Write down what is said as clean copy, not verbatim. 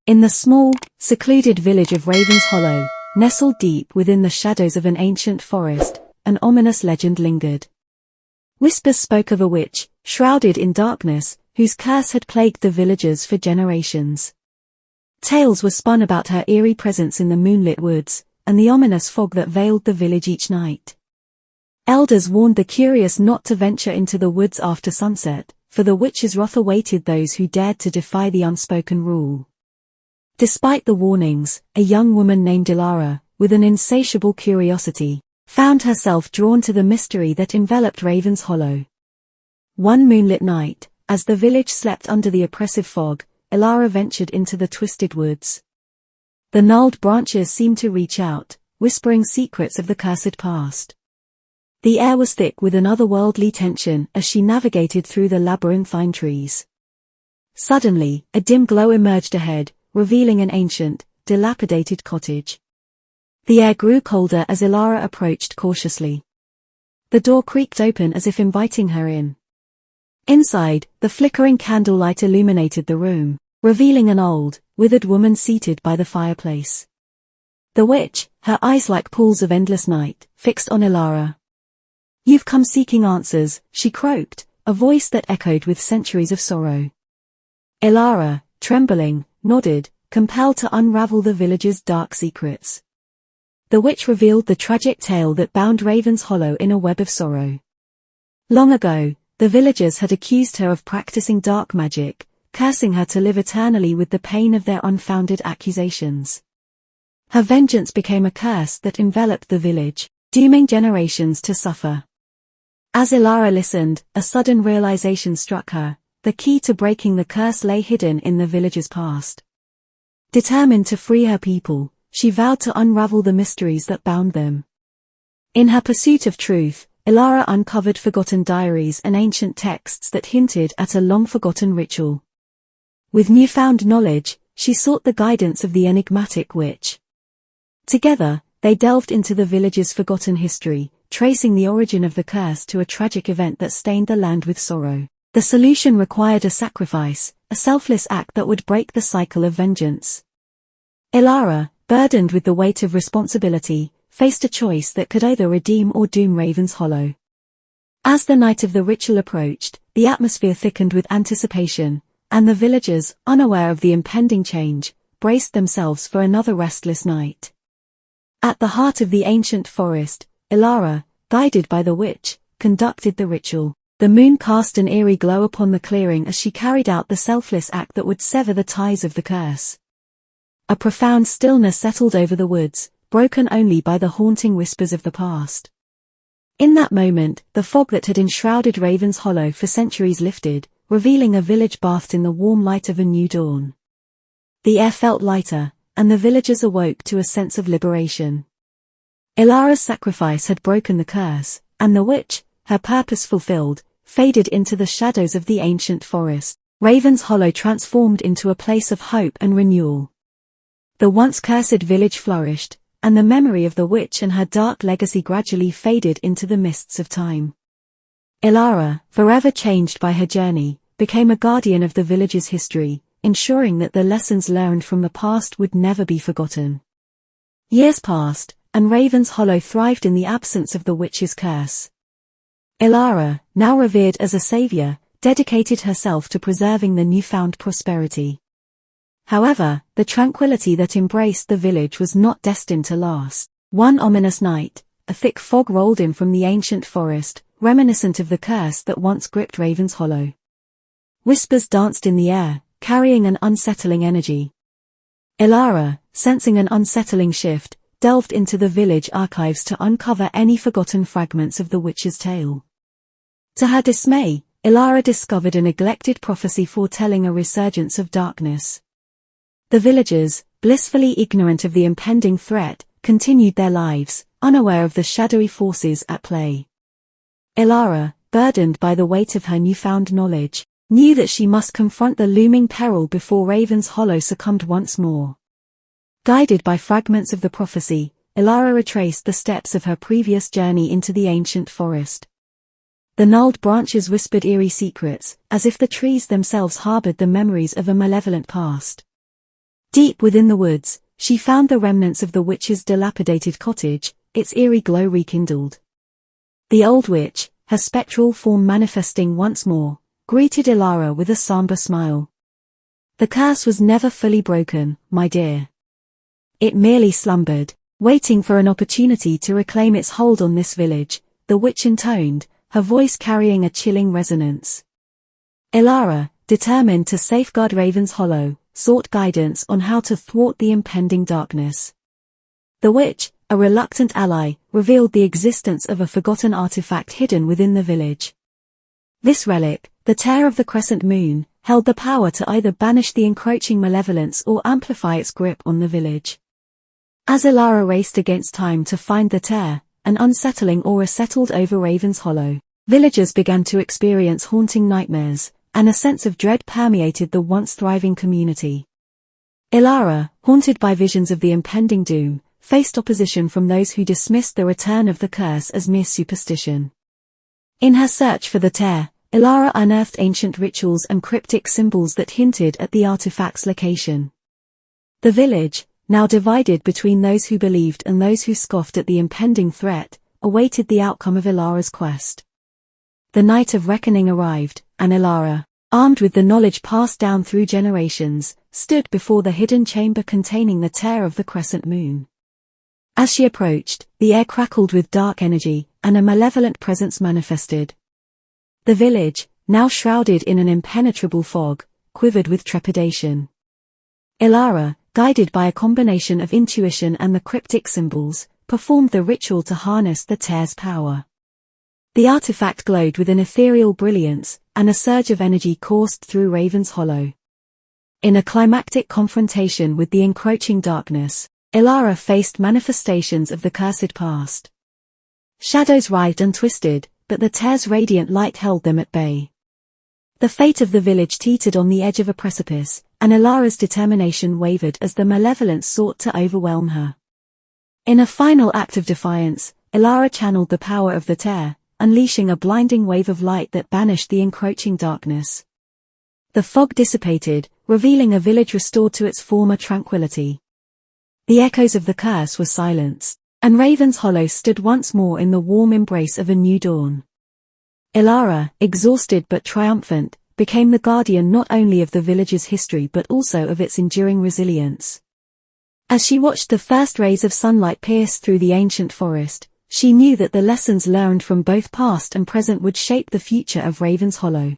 In the small, secluded village of Ravens Hollow, nestled deep within the shadows of an ancient forest, an ominous legend lingered. Whispers spoke of a witch, shrouded in darkness, whose curse had plagued the villagers for generations. Tales were spun about her eerie presence in the moonlit woods, and the ominous fog that veiled the village each night. Elders warned the curious not to venture into the woods after sunset, for the witch's wrath awaited those who dared to defy the unspoken rule. Despite the warnings, a young woman named Ilara, with an insatiable curiosity, found herself drawn to the mystery that enveloped Ravens Hollow. One moonlit night, as the village slept under the oppressive fog, Ilara ventured into the twisted woods. The gnarled branches seemed to reach out, whispering secrets of the cursed past. The air was thick with an otherworldly tension as she navigated through the labyrinthine trees. Suddenly, a dim glow emerged ahead, revealing an ancient, dilapidated cottage. The air grew colder as Ilara approached cautiously. The door creaked open as if inviting her in. Inside, the flickering candlelight illuminated the room, revealing an old, withered woman seated by the fireplace. The witch, her eyes like pools of endless night, fixed on Ilara. "You've come seeking answers," she croaked, a voice that echoed with centuries of sorrow. Ilara, trembling, nodded, compelled to unravel the village's dark secrets. The witch revealed the tragic tale that bound Ravens Hollow in a web of sorrow. Long ago, the villagers had accused her of practicing dark magic, cursing her to live eternally with the pain of their unfounded accusations. Her vengeance became a curse that enveloped the village, dooming generations to suffer. As Ilara listened, a sudden realization struck her: the key to breaking the curse lay hidden in the village's past. Determined to free her people, she vowed to unravel the mysteries that bound them. In her pursuit of truth, Ilara uncovered forgotten diaries and ancient texts that hinted at a long-forgotten ritual. With newfound knowledge, she sought the guidance of the enigmatic witch. Together, they delved into the village's forgotten history, tracing the origin of the curse to a tragic event that stained the land with sorrow. The solution required a sacrifice, a selfless act that would break the cycle of vengeance. Ilara, burdened with the weight of responsibility, faced a choice that could either redeem or doom Ravens Hollow. As the night of the ritual approached, the atmosphere thickened with anticipation, and the villagers, unaware of the impending change, braced themselves for another restless night. At the heart of the ancient forest, Ilara, guided by the witch, conducted the ritual. The moon cast an eerie glow upon the clearing as she carried out the selfless act that would sever the ties of the curse. A profound stillness settled over the woods, broken only by the haunting whispers of the past. In that moment, the fog that had enshrouded Ravens Hollow for centuries lifted, revealing a village bathed in the warm light of a new dawn. The air felt lighter, and the villagers awoke to a sense of liberation. Ilara's sacrifice had broken the curse, and the witch, her purpose fulfilled, faded into the shadows of the ancient forest. Ravens Hollow transformed into a place of hope and renewal. The once cursed village flourished, and the memory of the witch and her dark legacy gradually faded into the mists of time. Ilara, forever changed by her journey, became a guardian of the village's history, ensuring that the lessons learned from the past would never be forgotten. Years passed, and Ravens Hollow thrived in the absence of the witch's curse. Ilara, now revered as a savior, dedicated herself to preserving the newfound prosperity. However, the tranquility that embraced the village was not destined to last. One ominous night, a thick fog rolled in from the ancient forest, reminiscent of the curse that once gripped Ravens Hollow. Whispers danced in the air, carrying an unsettling energy. Ilara, sensing an unsettling shift, delved into the village archives to uncover any forgotten fragments of the witch's tale. To her dismay, Ilara discovered a neglected prophecy foretelling a resurgence of darkness. The villagers, blissfully ignorant of the impending threat, continued their lives, unaware of the shadowy forces at play. Ilara, burdened by the weight of her newfound knowledge, knew that she must confront the looming peril before Ravens Hollow succumbed once more. Guided by fragments of the prophecy, Ilara retraced the steps of her previous journey into the ancient forest. The gnarled branches whispered eerie secrets, as if the trees themselves harbored the memories of a malevolent past. Deep within the woods, she found the remnants of the witch's dilapidated cottage, its eerie glow rekindled. The old witch, her spectral form manifesting once more, greeted Elara with a somber smile. "The curse was never fully broken, my dear. It merely slumbered, waiting for an opportunity to reclaim its hold on this village," the witch intoned, her voice carrying a chilling resonance. Elara, determined to safeguard Raven's Hollow, sought guidance on how to thwart the impending darkness. The witch, a reluctant ally, revealed the existence of a forgotten artifact hidden within the village. This relic, the Tear of the Crescent Moon, held the power to either banish the encroaching malevolence or amplify its grip on the village. As Elara raced against time to find the tear, an unsettling aura settled over Raven's Hollow. Villagers began to experience haunting nightmares, and a sense of dread permeated the once thriving community. Elara, haunted by visions of the impending doom, faced opposition from those who dismissed the return of the curse as mere superstition. In her search for the tear, Elara unearthed ancient rituals and cryptic symbols that hinted at the artifact's location. The village, now divided between those who believed and those who scoffed at the impending threat, awaited the outcome of Elara's quest. The night of reckoning arrived, and Elara, armed with the knowledge passed down through generations, stood before the hidden chamber containing the Tear of the Crescent Moon. As she approached, the air crackled with dark energy, and a malevolent presence manifested. The village, now shrouded in an impenetrable fog, quivered with trepidation. Elara, guided by a combination of intuition and the cryptic symbols, performed the ritual to harness the tear's power. The artifact glowed with an ethereal brilliance, and a surge of energy coursed through Raven's Hollow. In a climactic confrontation with the encroaching darkness, Elara faced manifestations of the cursed past. Shadows writhed and twisted, but the tear's radiant light held them at bay. The fate of the village teetered on the edge of a precipice, and Elara's determination wavered as the malevolence sought to overwhelm her. In a final act of defiance, Elara channeled the power of the tear, unleashing a blinding wave of light that banished the encroaching darkness. The fog dissipated, revealing a village restored to its former tranquility. The echoes of the curse were silenced, and Raven's Hollow stood once more in the warm embrace of a new dawn. Elara, exhausted but triumphant, became the guardian not only of the village's history but also of its enduring resilience. As she watched the first rays of sunlight pierce through the ancient forest, she knew that the lessons learned from both past and present would shape the future of Raven's Hollow.